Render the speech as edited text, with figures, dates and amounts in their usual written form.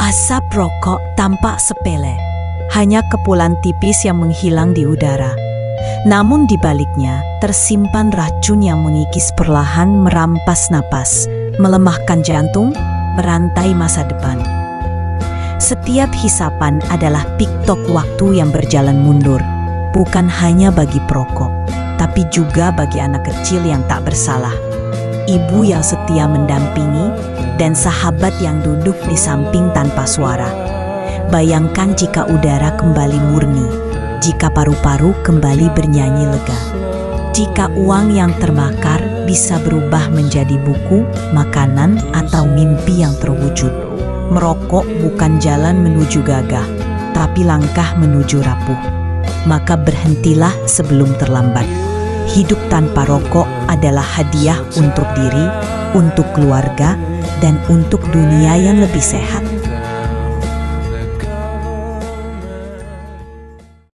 Asap rokok tampak sepele, hanya kepulan tipis yang menghilang di udara. Namun di baliknya tersimpan racun yang mengikis perlahan, merampas napas, melemahkan jantung, merantai masa depan. Setiap hisapan adalah tiktok waktu yang berjalan mundur, bukan hanya bagi perokok, tapi juga bagi anak kecil yang tak bersalah, ibu yang setia mendampingi, dan sahabat yang duduk di samping tanpa suara. Bayangkan jika udara kembali murni, jika paru-paru kembali bernyanyi lega, jika uang yang terbakar bisa berubah menjadi buku, makanan, atau mimpi yang terwujud. Merokok bukan jalan menuju gagah, tapi langkah menuju rapuh. Maka berhentilah sebelum terlambat. Hidup tanpa rokok adalah hadiah untuk diri, untuk keluarga, dan untuk dunia yang lebih sehat.